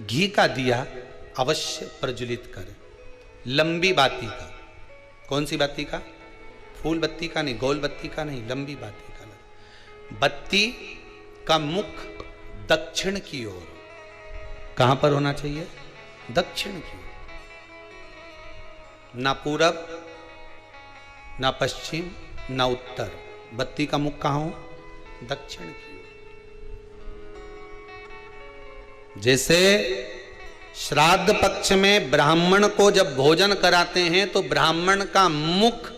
घी का दिया अवश्य प्रज्वलित करें। लंबी बाती का। कौन सी बाती का? फूल बत्ती का नहीं, गोल बत्ती का नहीं, लंबी बाती का। बत्ती का मुख दक्षिण की ओर। कहां पर होना चाहिए? दक्षिण की ओर। ना पूरब, ना पश्चिम, ना उत्तर। बत्ती का मुख कहां हो? दक्षिण की ओर। जैसे श्राद्ध पक्ष में ब्राह्मण को जब भोजन कराते हैं तो ब्राह्मण का मुख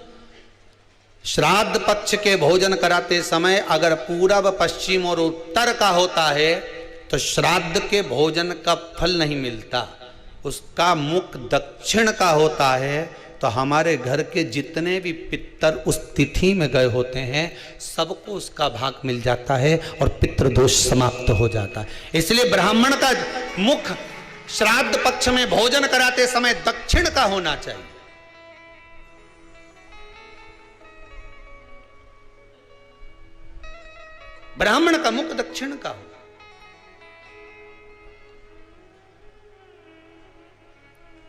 श्राद्ध पक्ष के भोजन कराते समय अगर पूरब, पश्चिम और उत्तर का होता है तो श्राद्ध के भोजन का फल नहीं मिलता। उसका मुख दक्षिण का होता है तो हमारे घर के जितने भी पितर उस तिथि में गए होते हैं सबको उसका भाग मिल जाता है और पितृदोष समाप्त हो जाता है। इसलिए ब्राह्मण का मुख श्राद्ध पक्ष में भोजन कराते समय दक्षिण का होना चाहिए। ब्राह्मण का मुख दक्षिण का हो।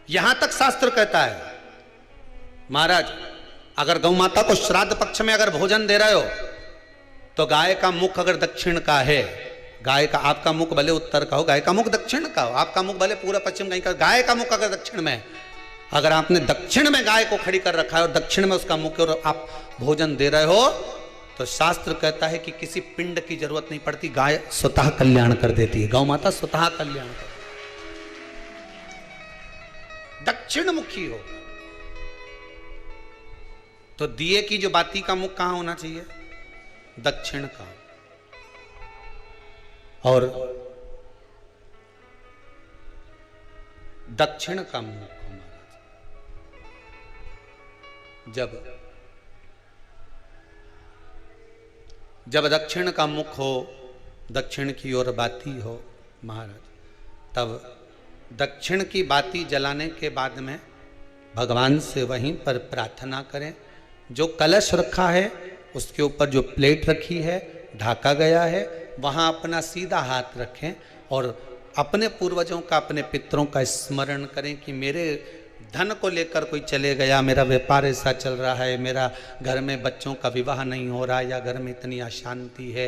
यहां तक शास्त्र कहता है महाराज, अगर गौ माता को श्राद्ध पक्ष में अगर भोजन दे रहे हो तो गाय का मुख अगर दक्षिण का है, गाय का, आपका मुख भले उत्तर का हो, गाय का मुख दक्षिण का हो, आपका मुख भले पूरा पश्चिम कहीं का, गाय का मुख अगर दक्षिण में, अगर आपने दक्षिण में गाय को खड़ी कर रखा है और दक्षिण में उसका मुख और आप भोजन दे रहे हो तो शास्त्र कहता है कि किसी पिंड की जरूरत नहीं पड़ती, गाय स्वतः कल्याण कर देती है। गौ माता स्वतः कल्याण कर, दक्षिण मुखी हो तो दिए की जो बाती का मुख कहां होना चाहिए? दक्षिण का। और दक्षिण का मुख हमारा जब दक्षिण का मुख हो, दक्षिण की ओर बाती हो महाराज, तब दक्षिण की बाती जलाने के बाद में भगवान से वहीं पर प्रार्थना करें। जो कलश रखा है उसके ऊपर जो प्लेट रखी है, ढाका गया है, वहां अपना सीधा हाथ रखें और अपने पूर्वजों का, अपने पितरों का स्मरण करें कि मेरे धन को लेकर कोई चले गया, मेरा व्यापार ऐसा चल रहा है, मेरा घर में बच्चों का विवाह नहीं हो रहा, या घर में इतनी अशांति है,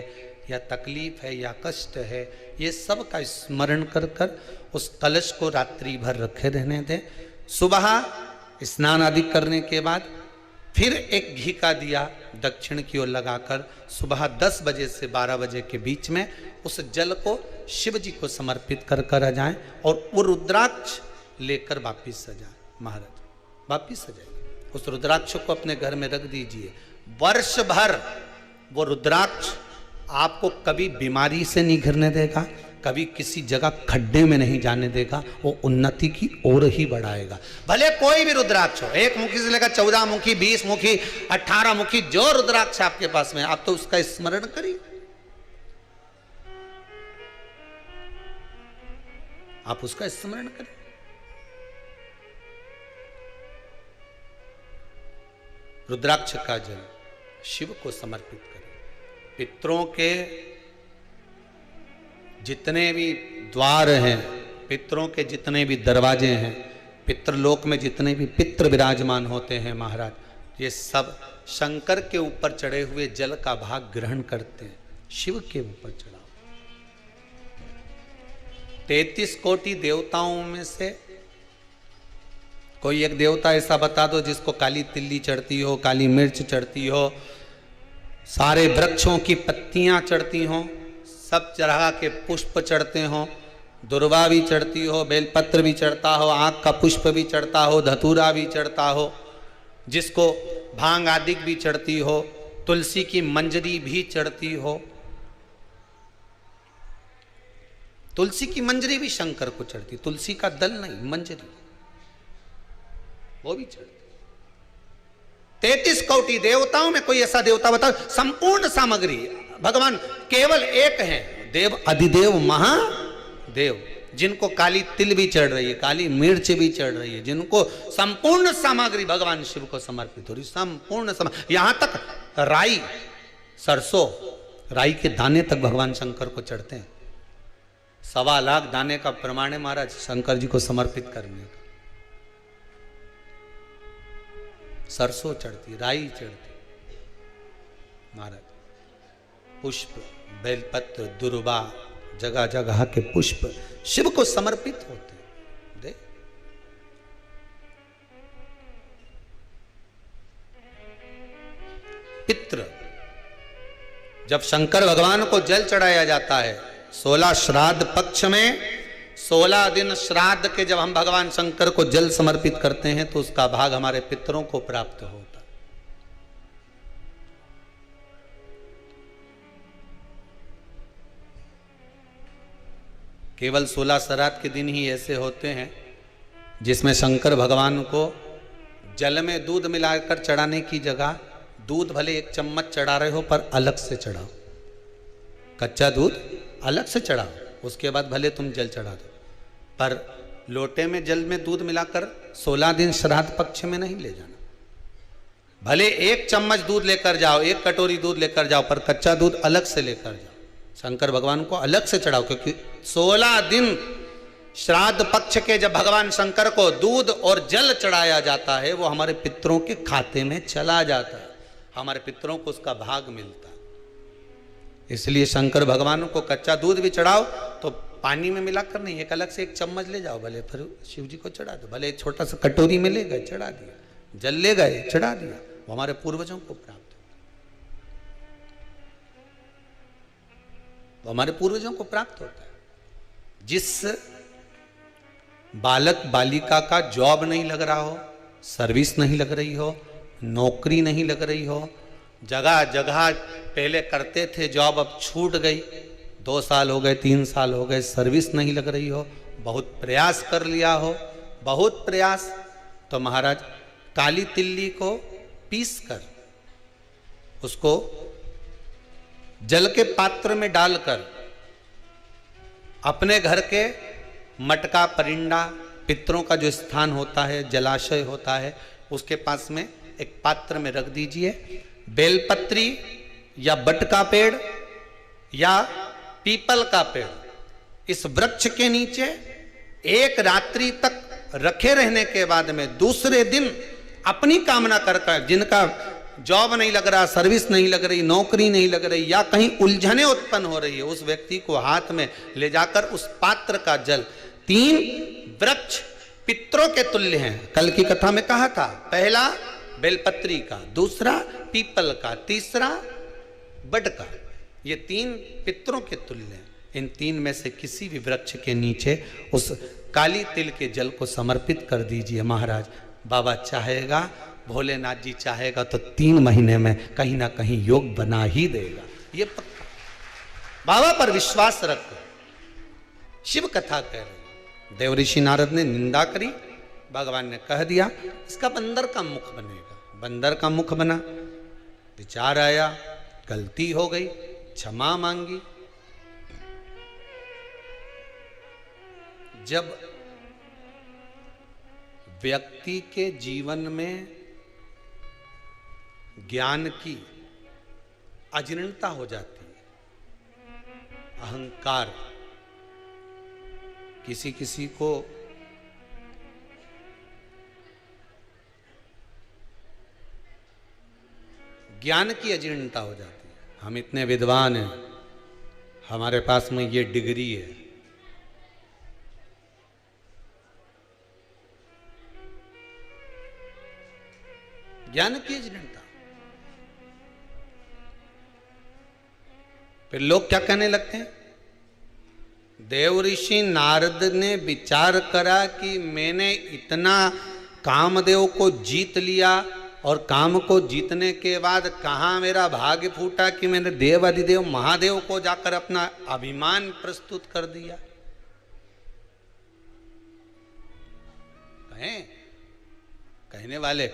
या तकलीफ है, या कष्ट है, ये सब का स्मरण कर कर उस कलश को रात्रि भर रखे रहने दें। सुबह स्नान आदि करने के बाद फिर एक घी का दिया दक्षिण की ओर लगाकर सुबह 10 बजे से 12 बजे के बीच में उस जल को शिव जी को समर्पित कर कर आ जाएं और वो रुद्राक्ष लेकर वापिस सजाएं। महाराज वापिस सजाइए, उस रुद्राक्ष को अपने घर में रख दीजिए। वर्ष भर वो रुद्राक्ष आपको कभी बीमारी से नहीं घिरने देगा, कभी किसी जगह खड्डे में नहीं जाने देगा, वो उन्नति की ओर ही बढ़ाएगा। भले कोई भी रुद्राक्ष हो, 1 मुखी से लेकर 14 मुखी, 20 मुखी, 18 मुखी, जो रुद्राक्ष आपके पास में, आप तो उसका स्मरण करिए, आप उसका स्मरण करें। रुद्राक्ष का जल शिव को समर्पित करें। पितरों के जितने भी द्वार हैं, पितरों के जितने भी दरवाजे हैं, पितृलोक में जितने भी पितृ विराजमान होते हैं महाराज, ये सब शंकर के ऊपर चढ़े हुए जल का भाग ग्रहण करते हैं। शिव के ऊपर चढ़ाओ। 33 कोटि देवताओं में से कोई एक देवता ऐसा बता दो जिसको काली तिल्ली चढ़ती हो, काली मिर्च चढ़ती हो, सारे वृक्षों की पत्तियां चढ़ती हों, सब तरह के पुष्प चढ़ते हों, दुर्वा भी चढ़ती हो, बेलपत्र भी चढ़ता हो, आँख का पुष्प भी चढ़ता हो, धतूरा भी चढ़ता हो, जिसको भांग आदि भी चढ़ती हो, तुलसी की मंजरी भी चढ़ती हो। तुलसी की मंजरी भी शंकर को चढ़ती, तुलसी का दल नहीं, मंजरी वो भी चढ़ती। 33 कोटि देवताओं में कोई ऐसा देवता बताओ, संपूर्ण सामग्री भगवान केवल एक है, देव अधिदेव महादेव, जिनको काली तिल भी चढ़ रही है, काली मिर्च भी चढ़ रही है, जिनको संपूर्ण सामग्री भगवान शिव को समर्पित हो रही, संपूर्ण यहां तक राई, सरसों, राई के दाने तक भगवान शंकर को चढ़ते हैं। 1.25 लाख दाने का प्रमाण है महाराज शंकर जी को समर्पित करने का। सरसों चढ़ती, राई चढ़ती महाराज, पुष्प, बेलपत्र, दुर्वा, जगह जगह के पुष्प शिव को समर्पित होते हैं। दे पितृ, जब शंकर भगवान को जल चढ़ाया जाता है 16 श्राद्ध पक्ष में, 16 दिन श्राद्ध के जब हम भगवान शंकर को जल समर्पित करते हैं तो उसका भाग हमारे पितरों को प्राप्त होता है। केवल 16 श्राद्ध के दिन ही ऐसे होते हैं जिसमें शंकर भगवान को जल में दूध मिलाकर चढ़ाने की जगह दूध भले 1 चम्मच चढ़ा रहे हो पर अलग से चढ़ाओ, कच्चा दूध अलग से चढ़ाओ, उसके बाद भले तुम जल चढ़ा दो, पर लोटे में जल में दूध मिलाकर 16 दिन श्राद्ध पक्ष में नहीं ले जाना। भले 1 चम्मच दूध लेकर जाओ, 1 कटोरी दूध लेकर जाओ, पर कच्चा दूध अलग से लेकर जाओ, शंकर भगवान को अलग से चढ़ाओ, क्योंकि 16 दिन श्राद्ध पक्ष के जब भगवान शंकर को दूध और जल चढ़ाया जाता है वो हमारे पितरों के खाते में चला जाता है, हमारे पितरों को उसका भाग मिलता है। इसलिए शंकर भगवान को कच्चा दूध भी चढ़ाओ तो पानी में मिलाकर नहीं, एक अलग से 1 चम्मच ले जाओ, भले फिर शिव जी को चढ़ा दो, भले छोटा सा कटोरी में ले गए चढ़ा दिया, जल ले गए चढ़ा दिया, वो हमारे पूर्वजों को प्राप्त, वो हमारे पूर्वजों को प्राप्त होता है। जिस बालक बालिका का जॉब नहीं लग रहा हो, सर्विस नहीं लग रही हो, नौकरी नहीं लग रही हो, जगह जगह पहले करते थे जॉब अब छूट गई, 2 साल हो गए 3 साल हो गए सर्विस नहीं लग रही हो, बहुत प्रयास कर लिया हो, बहुत प्रयास, तो महाराज काली तिल्ली को पीस कर उसको जल के पात्र में डालकर अपने घर के मटका परिंडा पितरों का जो स्थान होता है, जलाशय होता है, उसके पास में एक पात्र में रख दीजिए। बेलपत्री या बट का पेड़ या पीपल का पेड़, इस वृक्ष के नीचे 1 रात्रि तक रखे रहने के बाद में दूसरे दिन अपनी कामना कर, जिनका जॉब नहीं लग रहा, सर्विस नहीं लग रही, नौकरी नहीं लग रही या कहीं उलझने उत्पन्न हो रही है, उस व्यक्ति को हाथ में ले जाकर उस पात्र का जल, 3 वृक्ष पितरों के तुल्य हैं। कल की कथा में कहा था, पहला बेलपत्री का, दूसरा पीपल का, तीसरा बड का, ये 3 पितरों के तुल्य हैं। इन 3 में से किसी भी वृक्ष के नीचे उस काली तिल के जल को समर्पित कर दीजिए महाराज। बाबा चाहेगा, भोलेनाथ जी चाहेगा तो 3 महीने में कहीं ना कहीं योग बना ही देगा, ये पक्का। बाबा पर विश्वास रखो, शिव कथा कह रहे। देव ऋषि नारद ने निंदा करी, भगवान ने कह दिया इसका बंदर का मुख बनेगा, बंदर का मुख बना, विचार आया, गलती हो गई, क्षमा मांगी। जब व्यक्ति के जीवन में ज्ञान की अजीर्णता हो जाती है, अहंकार, किसी किसी को ज्ञान की अजीर्णता हो जाती है। हम इतने विद्वान हैं, हमारे पास में ये डिग्री है, ज्ञान की अजीर्णता। फिर लोग क्या कहने लगते हैं, देव ऋषि नारद ने विचार करा कि मैंने इतना कामदेव को जीत लिया और काम को जीतने के बाद कहाँ मेरा भाग्य फूटा कि मैंने देव अधिदेव महादेव को जाकर अपना अभिमान प्रस्तुत कर दिया। कहने वाले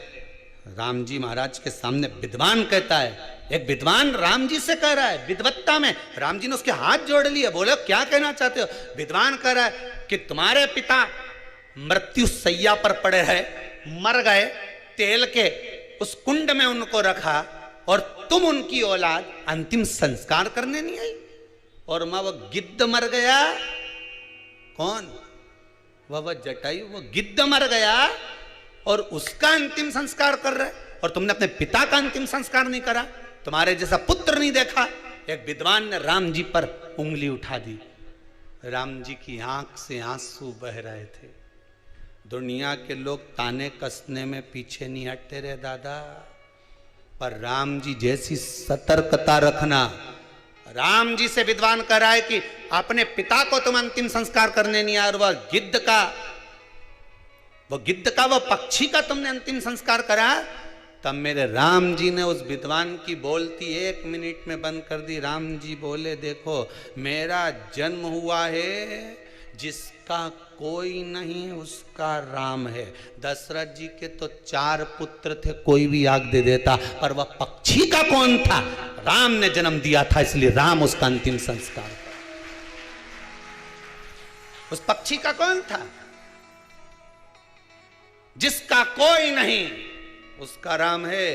राम जी महाराज के सामने विद्वान कहता है, एक विद्वान राम जी से कह रहा है, विद्वत्ता में राम जी ने उसके हाथ जोड़ लिए, बोले क्या कहना चाहते हो। विद्वान कह रहा है कि तुम्हारे पिता मृत्यु सैया पर पड़े रहे, मर गए, तेल के उस कुंड में उनको रखा और तुम उनकी औलाद अंतिम संस्कार करने नहीं आई, और मां वो गिद्ध मर गया कौन? वह जटायु, वो गिद्ध मर गया और उसका अंतिम संस्कार कर रहे, और तुमने अपने पिता का अंतिम संस्कार नहीं करा, तुम्हारे जैसा पुत्र नहीं देखा। एक विद्वान ने राम जी पर उंगली उठा दी। राम जी की आंख से आंसू बह रहे थे। दुनिया के लोग ताने कसने में पीछे नहीं हटते रे दादा, पर राम जी जैसी सतर्कता रखना। राम जी से विद्वान कह रहा है कि अपने पिता को तुम अंतिम संस्कार करने नहीं आए, और वह गिद्ध का वह पक्षी का तुमने अंतिम संस्कार करा। तब मेरे राम जी ने उस विद्वान की बोलती 1 मिनट में बंद कर दी। राम जी बोले, देखो मेरा जन्म हुआ है, जिसका कोई नहीं उसका राम है। दशरथ जी के तो 4 पुत्र थे, कोई भी आग दे देता, पर वह पक्षी का कौन था? राम ने जन्म दिया था, इसलिए राम उसका अंतिम संस्कार कर। उस पक्षी का कौन था? जिसका कोई नहीं उसका राम है,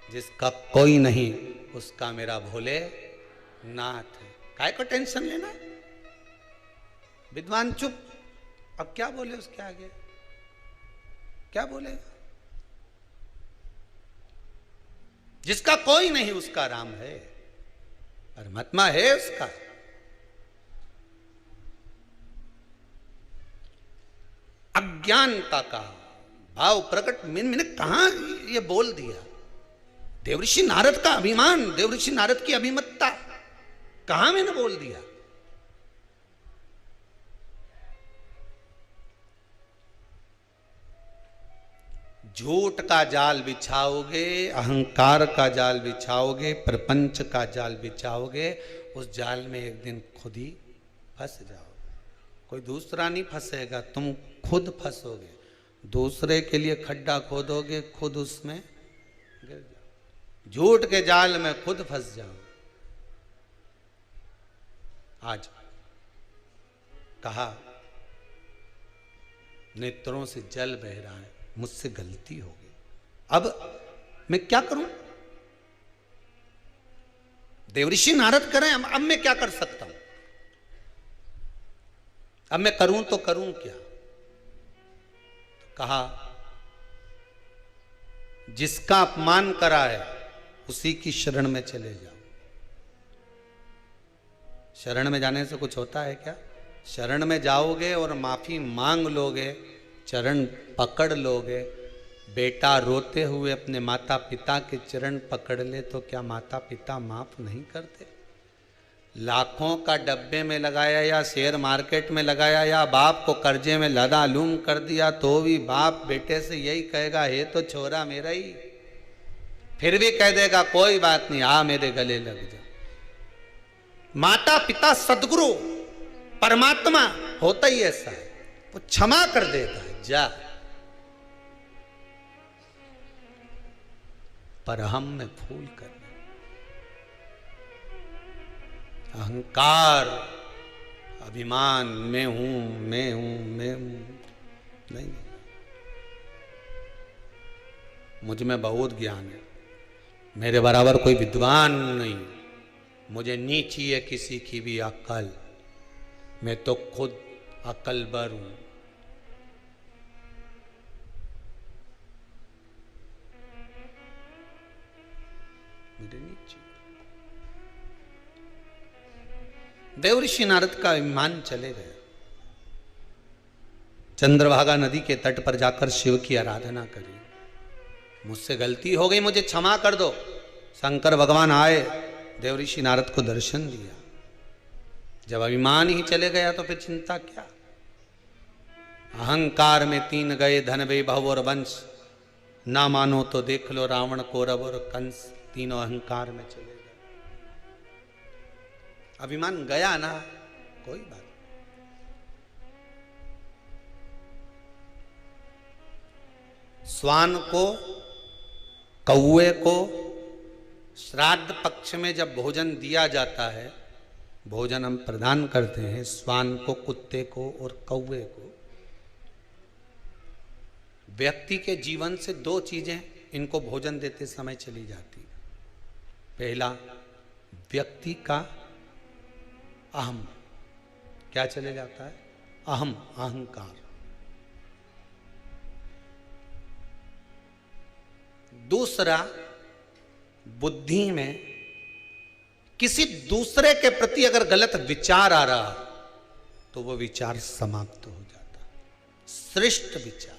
जिसका कोई नहीं उसका मेरा भोले नाथ है। काय को टेंशन लेना? विद्वान चुप। अब क्या बोले उसके आगे? क्या बोले? जिसका कोई नहीं उसका राम है, परमात्मा है उसका। अज्ञानता का भाव प्रकट मैंने कहां ये बोल दिया? देवऋषि नारद का अभिमान, देवऋषि नारद की अभिमतता कहां मैंने बोल दिया? झूठ का जाल बिछाओगे, अहंकार का जाल बिछाओगे, प्रपंच का जाल बिछाओगे, उस जाल में एक दिन खुद ही फंस जाओगे। कोई दूसरा नहीं फंसेगा, तुम खुद फंसोगे। दूसरे के लिए खड्डा खोदोगे, खुद उसमें गिर जाओ। झूठ के जाल में खुद फंस जाओ। आज कहा नेत्रों से जल बह रहा है, मुझसे गलती हो गई, अब मैं क्या करूं? देवऋषि नारद करें, अब मैं क्या कर सकता हूं? अब मैं करूं तो करूं क्या? कहा जिसका अपमान करा है उसी की शरण में चले जाओ। शरण में जाने से कुछ होता है क्या? शरण में जाओगे और माफी मांग लोगे, चरण पकड़ लोगे। बेटा रोते हुए अपने माता पिता के चरण पकड़ ले तो क्या माता पिता माफ नहीं करते? लाखों का डब्बे में लगाया या शेयर मार्केट में लगाया या बाप को कर्जे में लदालूम कर दिया तो भी बाप बेटे से यही कहेगा, हे तो छोरा मेरा ही। फिर भी कह देगा कोई बात नहीं, आ मेरे गले लग जा। माता पिता सदगुरु परमात्मा होता ही ऐसा है, वो क्षमा कर देता है, जा। पर हम में फूल कर अहंकार, अभिमान, मैं हूं मैं हूं मैं हूं, नहीं। मुझ में बहुत ज्ञान है, मेरे बराबर कोई विद्वान नहीं। मुझे नहीं चाहिए किसी की भी अक्ल, मैं तो खुद अक्लबर हूं। मुझे नहीं चाहिए। देवऋषि नारद का विमान चले गए। चंद्रभागा नदी के तट पर जाकर शिव की आराधना करी। मुझसे गलती हो गई, मुझे क्षमा कर दो। शंकर भगवान आए, देवऋषि नारद को दर्शन दिया। जब अभिमान ही चले गया तो फिर चिंता क्या? अहंकार में 3 गए, धन वैभव और वंश। ना मानो तो देख लो रावण, कौरव और कंस, तीनों अहंकार में चले गए। अभिमान गया ना, कोई बात। स्वान को, कौवे को श्राद्ध पक्ष में जब भोजन दिया जाता है, भोजन हम प्रदान करते हैं स्वान को, कुत्ते को और कौवे को। व्यक्ति के जीवन से 2 चीजें इनको भोजन देते समय चली जाती। पहला, व्यक्ति का अहम, क्या चले जाता है? अहम, अहंकार। दूसरा, बुद्धि में किसी दूसरे के प्रति अगर गलत विचार आ रहा तो वो विचार समाप्त हो जाता। श्रेष्ठ विचार।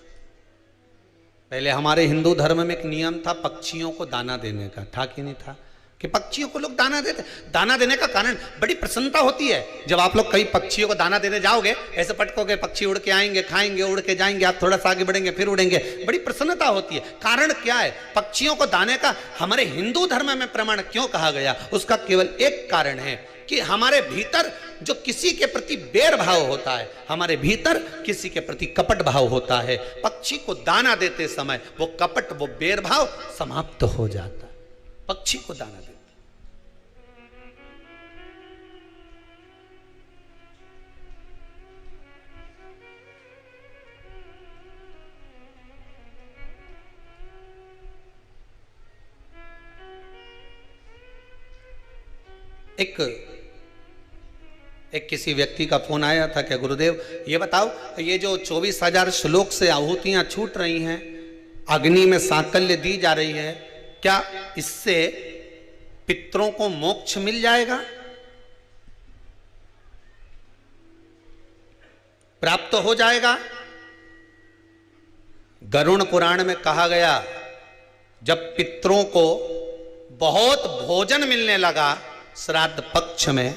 पहले हमारे हिंदू धर्म में एक नियम था पक्षियों को दाना देने का, था कि नहीं था? कि पक्षियों को लोग दाना देते। दाना देने का कारण बड़ी प्रसन्नता होती है। जब आप लोग कई पक्षियों को दाना देने जाओगे, ऐसे पटकोगे, पक्षी उड़ के आएंगे, खाएंगे, उड़ के जाएंगे, आप थोड़ा सा आगे बढ़ेंगे, फिर उड़ेंगे, बड़ी प्रसन्नता होती है। कारण क्या है? पक्षियों को दाने का हमारे हिंदू धर्म में प्रमाण क्यों कहा गया? उसका केवल एक कारण है कि हमारे भीतर जो किसी के प्रति बैर भाव होता है, हमारे भीतर किसी के प्रति कपट भाव होता है, पक्षी को दाना देते समय वो कपट, वो बैर भाव समाप्त हो जाता है। पक्षी को दाना देते। एक किसी व्यक्ति का फोन आया था कि गुरुदेव ये बताओ, ये जो 24,000 श्लोक से आहुतियां छूट रही हैं, अग्नि में सांकल्य दी जा रही है, क्या इससे पितरों को मोक्ष मिल जाएगा, प्राप्त हो जाएगा? गरुड़ पुराण में कहा गया, जब पितरों को बहुत भोजन मिलने लगा श्राद्ध पक्ष में,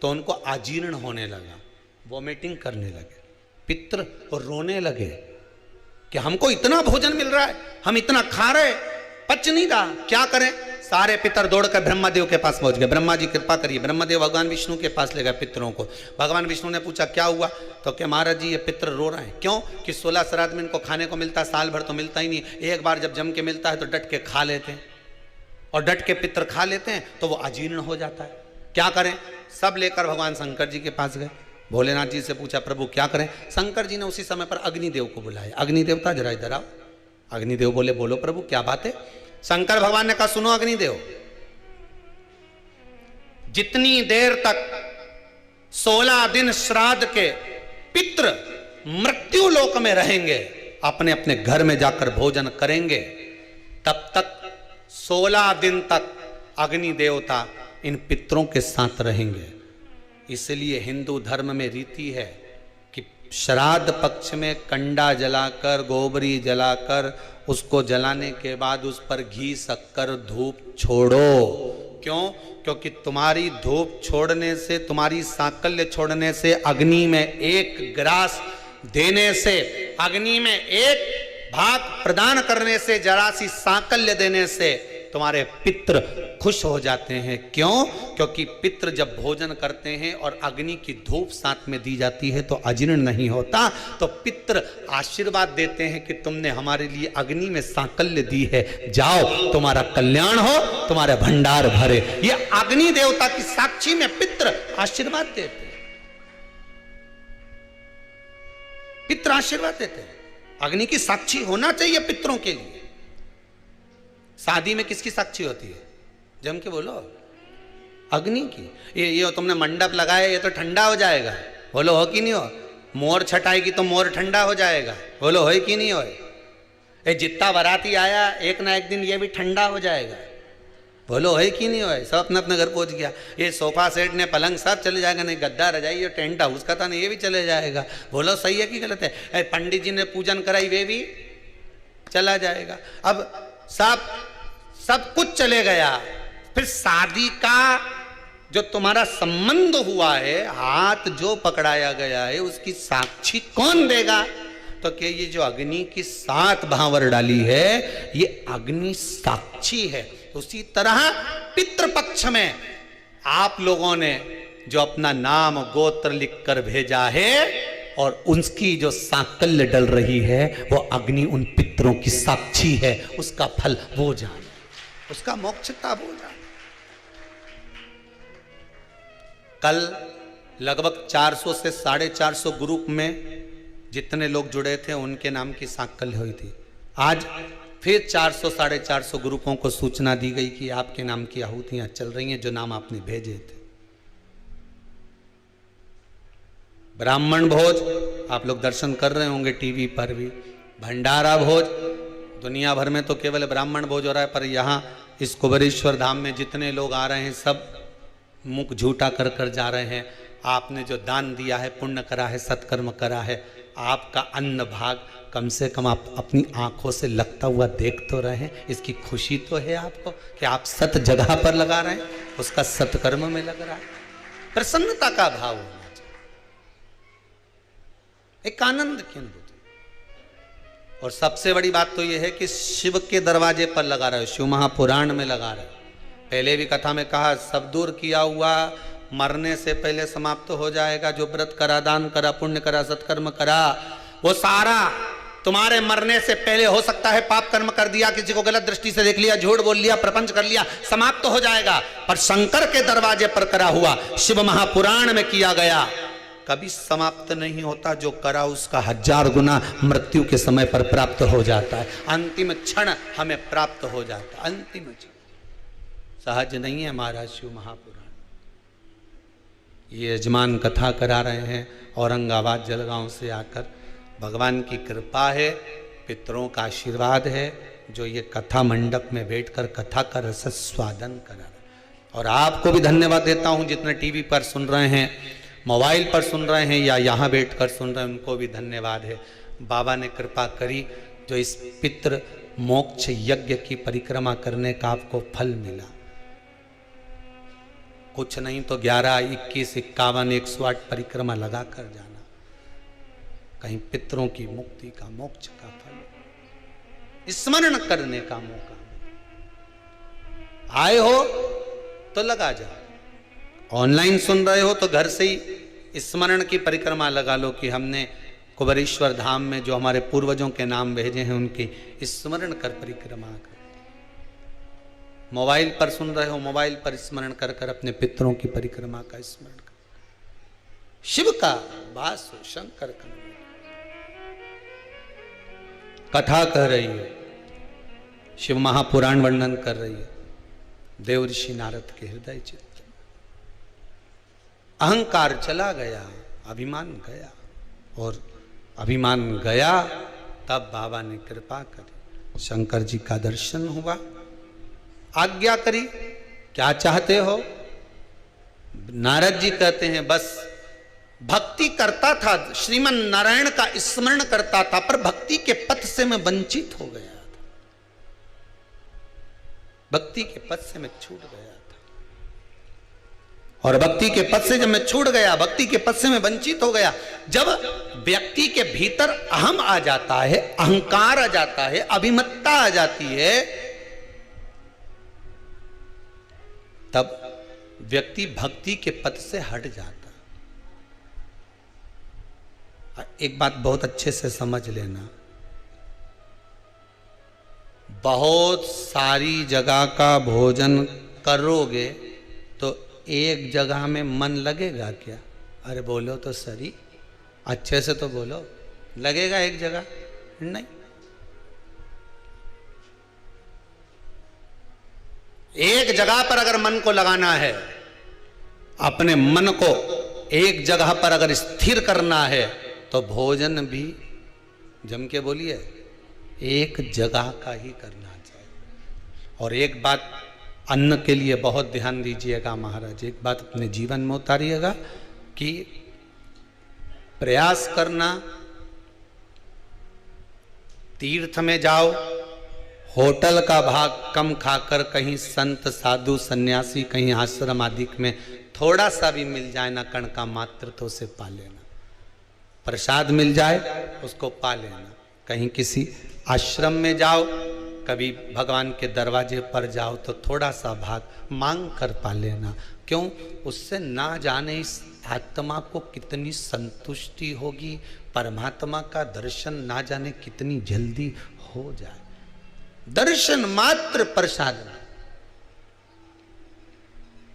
तो उनको आजीर्ण होने लगा, वॉमिटिंग करने लगे, पितर रोने लगे कि हमको इतना भोजन मिल रहा है, हम इतना खा रहे, पच नहीं रहा, क्या करें? सारे पितर दौड़कर ब्रह्मादेव के पास पहुंच गए। ब्रह्मा जी कृपा करिए। ब्रह्मादेव भगवान विष्णु के पास ले गए पितरों को। भगवान विष्णु ने पूछा क्या हुआ? तो क्या महाराज जी ये पितर रो रहे हैं। क्यों? कि 16 श्राद्ध में इनको खाने को मिलता, साल भर तो मिलता ही नहीं, एक बार जब जम के मिलता है तो डट के खा लेते हैं, और डट के पितर खा लेते हैं तो वो अजीर्ण हो जाता है। क्या करें? सब लेकर भगवान शंकर जी के पास गए। भोलेनाथ जी से पूछा प्रभु क्या करें? शंकर जी ने उसी समय पर अग्निदेव को बुलाया। अग्निदेवता जरा इधर आओ। अग्निदेव बोले बोलो प्रभु क्या बात है? शंकर भगवान ने कहा सुनो अग्निदेव, जितनी देर तक 16 दिन श्राद्ध के पितृ मृत्यु लोक में रहेंगे, अपने अपने घर में जाकर भोजन करेंगे, तब तक 16 दिन तक अग्नि देवता इन पितरों के साथ रहेंगे। इसलिए हिंदू धर्म में रीति है कि श्राद्ध पक्ष में कंडा जलाकर, गोबरी जलाकर, उसको जलाने के बाद उस पर घी, शक्कर, धूप छोड़ो। क्यों? क्योंकि तुम्हारी धूप छोड़ने से, तुम्हारी सांकल्य छोड़ने से, अग्नि में एक ग्रास देने से, अग्नि में एक भाग प्रदान करने से, जरा सी सांकल्य देने से तुम्हारे पितृ खुश हो जाते हैं। क्यों? क्योंकि पितृ जब भोजन करते हैं और अग्नि की धूप साथ में दी जाती है तो अजीर्ण नहीं होता, तो पितृ आशीर्वाद देते हैं कि तुमने हमारे लिए अग्नि में सांकल्य दी है, जाओ तुम्हारा कल्याण हो, तुम्हारे भंडार भरे। ये अग्नि देवता की साक्षी में पितृ आशीर्वाद देते हैं। पितृ आशीर्वाद देते हैं। अग्नि की साक्षी होना चाहिए पितरों के लिए। शादी में किसकी साक्षी होती है? जम के बोलो, अग्नि की। ये तुमने मंडप लगाया, ये तो ठंडा हो जाएगा, बोलो हो कि नहीं हो? मोर छटाएगी तो मोर ठंडा हो जाएगा, बोलो हो कि नहीं हो? ये जितना बाराती आया एक ना एक दिन ये भी ठंडा हो जाएगा, बोलो है कि नहीं हो? सब अपने अपने घर पहुंच गया। ये सोफा सेट ने, पलंग सब चले जाएगा, नहीं गद्दा रजाई, टेंट हाउस का था नहीं, ये भी चले जाएगा, बोलो सही है कि गलत है? पंडित जी ने पूजन कराई, वे भी चला जाएगा। अब सब कुछ चले गया, फिर शादी का जो तुम्हारा संबंध हुआ है, हाथ जो पकड़ाया गया है, उसकी साक्षी कौन देगा? तो क्या ये जो अग्नि की 7 भांवर डाली है, ये अग्नि साक्षी है। उसी तरह पितृपक्ष में आप लोगों ने जो अपना नाम गोत्र लिखकर भेजा है और उसकी जो सांकल्य डल रही है, वो अग्नि उन पितरों की साक्षी है। उसका फल वो जाने, उसका मोक्षता वो जाने। कल लगभग 400 से 450 ग्रुप में जितने लोग जुड़े थे उनके नाम की सांकल्य हुई थी। आज फिर 400 450 ग्रुपों को सूचना दी गई कि आपके नाम की आहुतियां चल रही हैं, जो नाम आपने भेजे थे। ब्राह्मण भोज आप लोग दर्शन कर रहे होंगे टीवी पर भी, भंडारा भोज, दुनिया भर में तो केवल ब्राह्मण भोज हो रहा है, पर यहाँ इस कुबेरेश्वर धाम में जितने लोग आ रहे हैं सब मुख झूठा कर कर जा रहे हैं। आपने जो दान दिया है, पुण्य करा है, सत्कर्म करा है, आपका अन्न भाग कम से कम आप अपनी आंखों से लगता हुआ देख तो रहे हैं। इसकी खुशी तो है आपको कि आप सत जगह पर लगा रहे हैं, उसका सत्कर्म में लग रहा है। प्रसन्नता का भाव होना चाहिए, एक आनंद की अनुभूति। और सबसे बड़ी बात तो यह है कि शिव के दरवाजे पर लगा रहे हो, शिव महापुराण में लगा रहे हो। पहले भी कथा में कहा, सब दूर किया हुआ मरने से पहले समाप्त हो जाएगा। जो व्रत करा, दान करा, पुण्य करा, सत्कर्म करा, वो सारा तुम्हारे मरने से पहले हो सकता है पाप कर्म कर दिया, किसी को गलत दृष्टि से देख लिया, झूठ बोल लिया, प्रपंच कर लिया, समाप्त हो जाएगा। पर शंकर के दरवाजे पर करा हुआ, शिव महापुराण में किया गया, कभी समाप्त नहीं होता। जो करा उसका 1000 गुना मृत्यु के समय पर प्राप्त हो जाता है, अंतिम क्षण हमें प्राप्त हो जाता है। अंतिम क्षण सहज नहीं है महाराज शिव महापुराण। ये यजमान कथा करा रहे हैं औरंगाबाद जलगांव से आकर। भगवान की कृपा है, पितरों का आशीर्वाद है, जो ये कथा मंडप में बैठकर कथा का रस स्वादन करा रहे। और आपको भी धन्यवाद देता हूँ जितने टीवी पर सुन रहे हैं, मोबाइल पर सुन रहे हैं या यहाँ बैठकर सुन रहे हैं, उनको भी धन्यवाद है। बाबा ने कृपा करी जो इस पितृ मोक्ष यज्ञ की परिक्रमा करने का आपको फल मिला। कुछ नहीं तो 11, 21, 51, 108 परिक्रमा लगा कर जाना, कहीं पितरों की मुक्ति का, मोक्ष का फल स्मरण करने का मौका। आए हो तो लगा जाओ, ऑनलाइन सुन रहे हो तो घर से ही स्मरण की परिक्रमा लगा लो कि हमने कुबेरेश्वर धाम में जो हमारे पूर्वजों के नाम भेजे हैं उनकी स्मरण कर परिक्रमा कर। मोबाइल पर सुन रहे हो, मोबाइल पर स्मरण कर कर अपने पितरों की परिक्रमा का स्मरण कर। शिव का वास हो, शंकर का कथा कह रही है, शिव महापुराण वर्णन कर रही है। देव ऋषि नारद के हृदय चित्त अहंकार चला गया, अभिमान गया, और अभिमान गया तब बाबा ने कृपा करी, शंकर जी का दर्शन हुआ, आज्ञा करी, क्या चाहते हो। नारद जी कहते हैं बस भक्ति करता था, श्रीमन नारायण का स्मरण करता था, पर भक्ति के पथ से मैं वंचित हो गया था, भक्ति के पथ से मैं छूट गया था। और भक्ति के पथ से जब मैं छूट गया, भक्ति के पथ से मैं वंचित हो गया, जब व्यक्ति के भीतर अहम आ जाता है, अहंकार आ जाता है, अभिमत्ता आ जाती है, तब व्यक्ति भक्ति के पथ से हट जाता। एक बात बहुत अच्छे से समझ लेना, बहुत सारी जगह का भोजन करोगे तो एक जगह में मन लगेगा क्या? अरे बोलो तो सही, अच्छे से तो बोलो, लगेगा एक जगह? नहीं। एक जगह पर अगर मन को लगाना है, अपने मन को एक जगह पर अगर स्थिर करना है, तो भोजन भी जम के बोलिए एक जगह का ही करना चाहिए। और एक बात अन्न के लिए बहुत ध्यान दीजिएगा महाराज, एक बात अपने जीवन में उतारिएगा कि प्रयास करना, तीर्थ में जाओ, होटल का भाग कम खाकर कहीं संत साधु सन्यासी कहीं आश्रम आदि में थोड़ा सा भी मिल जाए ना, कण का मात्र तो उसे पा लेना। प्रसाद मिल जाए उसको पा लेना। कहीं किसी आश्रम में जाओ, कभी भगवान के दरवाजे पर जाओ तो थोड़ा सा भाग मांग कर पा लेना। क्यों? उससे ना जाने इस आत्मा को कितनी संतुष्टि होगी, परमात्मा का दर्शन ना जाने कितनी जल्दी हो जाए। दर्शन मात्र प्रसाद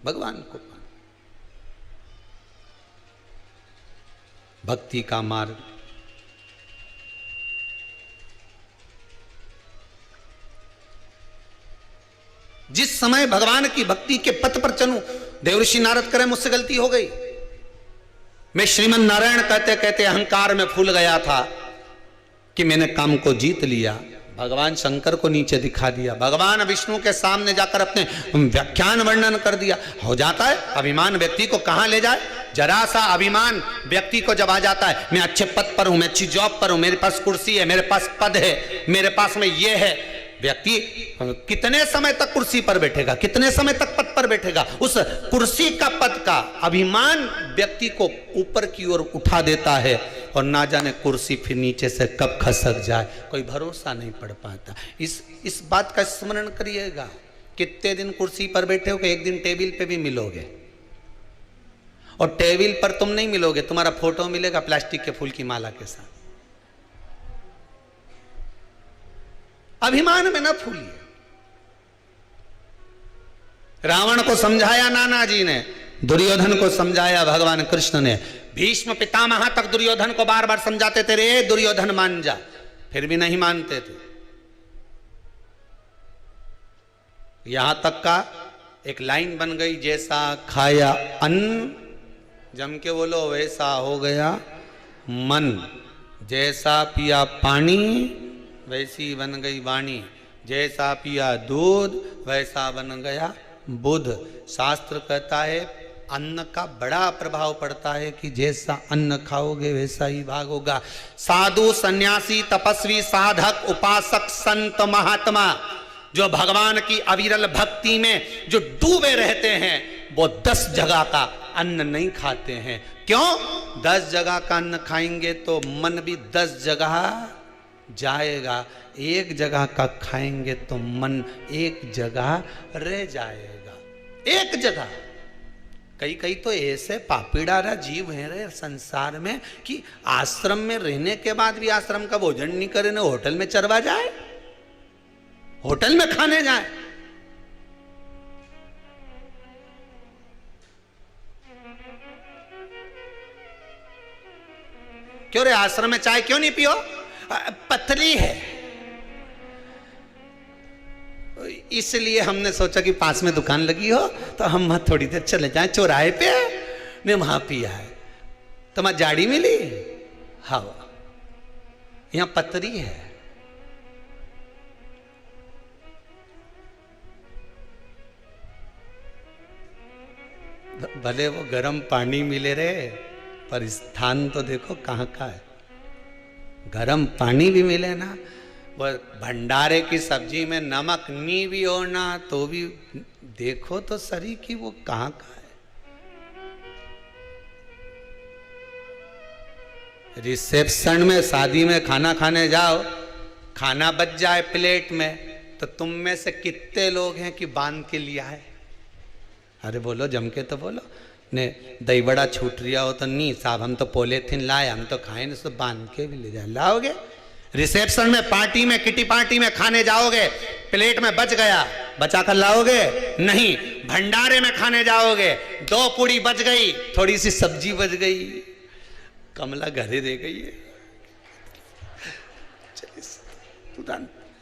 भगवान को पाना, भक्ति का मार्ग। जिस समय भगवान की भक्ति के पथ पर चलूं, देवर्षि नारद करें मुझसे गलती हो गई, मैं श्रीमन नारायण कहते कहते अहंकार में फूल गया था कि मैंने काम को जीत लिया। भगवान शंकर को नीचे दिखा दिया, भगवान विष्णु के सामने जाकर अपने व्याख्यान वर्णन कर दिया। हो जाता है अभिमान व्यक्ति को कहां ले जाए। जरा सा अभिमान व्यक्ति को जब आ जाता है, मैं अच्छे पद पर हूं, मैं अच्छी जॉब पर हूं, मेरे पास कुर्सी है, मेरे पास पद है, मेरे पास में ये है, व्यक्ति कितने समय तक कुर्सी पर बैठेगा, कितने समय तक पद पर बैठेगा। उस कुर्सी का पद का अभिमान व्यक्ति को ऊपर की ओर उठा देता है और ना जाने कुर्सी फिर नीचे से कब खसक जाए, कोई भरोसा नहीं पड़ पाता। इस बात का स्मरण करिएगा। कितने दिन कुर्सी पर बैठे हो कि एक दिन टेबल पे भी मिलोगे, और टेबल पर तुम नहीं मिलोगे, तुम्हारा फोटो मिलेगा प्लास्टिक के फूल की माला के साथ। अभिमान में ना फूलिए। रावण को समझाया नाना जी ने, दुर्योधन को समझाया भगवान कृष्ण ने, भीष्म पितामह तक दुर्योधन को बार बार समझाते थे, रे दुर्योधन मान जा, फिर भी नहीं मानते थे। यहां तक का एक लाइन बन गई, जैसा खाया अन्न, जम के बोलो, वैसा हो गया मन, जैसा पिया पानी वैसी बन गई वाणी, जैसा पिया दूध वैसा बन गया बुध। शास्त्र कहता है अन्न का बड़ा प्रभाव पड़ता है कि जैसा अन्न खाओगे वैसा ही भाग होगा। साधु सन्यासी तपस्वी साधक उपासक संत महात्मा जो भगवान की अविरल भक्ति में जो डूबे रहते हैं, वो 10 जगह का अन्न नहीं खाते हैं। क्यों? 10 जगह का अन्न खाएंगे तो मन भी 10 जगह जाएगा, एक जगह का खाएंगे तो मन एक जगह रह जाएगा। एक जगह। कई तो ऐसे पापीडारा जीव हैं रे संसार में कि आश्रम में रहने के बाद भी आश्रम का भोजन नहीं करे, ना होटल में चरवा जाए, होटल में खाने जाए। क्यों रे आश्रम में चाय क्यों नहीं पियो? पतली है, इसलिए हमने सोचा कि पास में दुकान लगी हो तो हम वहां थोड़ी देर चले जाएं, चौराहे पे ने वहां पिया है। तुम्हारी जाड़ी मिली? हाँ, यहां पतरी है। भले वो गर्म पानी मिले रे, पर स्थान तो देखो कहाँ का है। गरम पानी भी मिले ना, वो भंडारे की सब्जी में नमक नहीं भी हो ना, तो भी देखो तो सही कि वो कहाँ का है। रिसेप्शन में शादी में खाना खाने जाओ, खाना बच जाए प्लेट में, तो तुम में से कितने लोग हैं कि बांध के लिया है? अरे बोलो, जम के तो बोलो। ने दही बड़ा छूट रिया हो तो नहीं साहब, हम तो पॉलीथिन लाए, हम तो खाए नहीं, तो बांध के भी ले जाए। लाओगे? रिसेप्शन में, पार्टी में, किटी पार्टी में खाने जाओगे, प्लेट में बच गया, बचा कर लाओगे? नहीं। भंडारे में खाने जाओगे, 2 पूड़ी बच गई, थोड़ी सी सब्जी बच गई, कमला घरे दे गई है,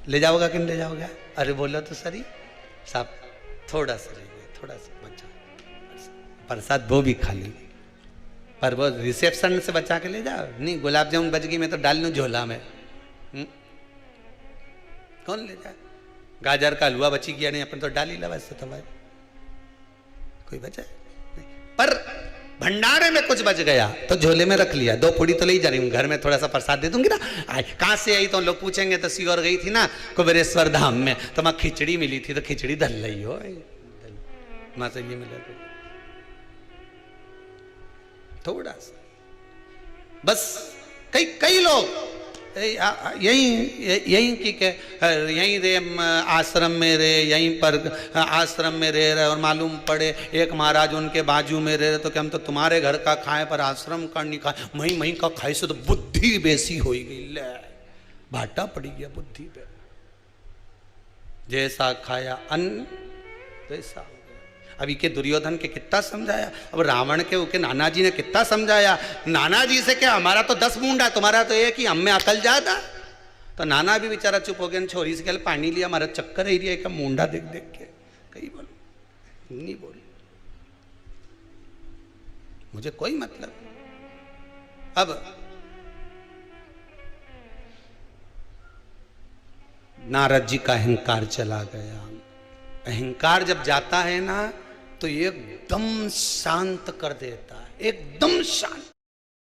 ले जाओगा कि नहीं ले जाओगे? अरे बोलो तो सही साहब, थोड़ा सा ले गए, थोड़ा सा बचा, प्रसाद वो भी खा ली, पर वो रिसेप्शन से बचा के ले जाओ। नहीं, गुलाब जामुन बच गई, मैं तो डाल लूँ झोला में। कौन ले जाए? गाजर का हलवा बची गया, नहीं अपन तो डाल ही ला, वैसे तो भाई कोई बचा नहीं। पर भंडारे में कुछ बच गया तो झोले में रख लिया, 2 पूड़ी तो ले जा रही हूँ, घर में थोड़ा सा प्रसाद दे दूंगी ना। कहाँ से आई तो लोग पूछेंगे तो सीहोर गई थी ना कुबेरेश्वर धाम में, तो वहां खिचड़ी मिली थी, तो खिचड़ी धल रही हो, वहां से ये मिला थोड़ा सा बस। कई लोग यहीं की के यहीं रे आश्रम में रे, यहीं पर आश्रम में रह रहे, और मालूम पड़े एक महाराज उनके बाजू में रह रहे, तो क्या हम तो तुम्हारे घर का खाए पर आश्रम का नहीं खाए, मही का खाए से तो बुद्धि बेसी हो गई, ले भाटा पड़ी गया बुद्धि पे। जैसा खाया अन्न वैसा हो गया। अभी के दुर्योधन के कितना समझाया, अब रावण के उनके नाना जी ने कितना समझाया। नाना जी से क्या, हमारा तो 10 मुंडा, तुम्हारा तो एक ही, हम में अकल ज्यादा। तो नाना भी बेचारा चुप हो गया, छोरी से कल पानी लिया, हमारा चक्कर ही का मुंडा देख देख के। कहीं बोलो नहीं बोली, मुझे कोई मतलब। अब नारद जी का अहंकार चला गया। अहंकार जब जाता है ना तो एकदम शांत कर देता है, एकदम शांत।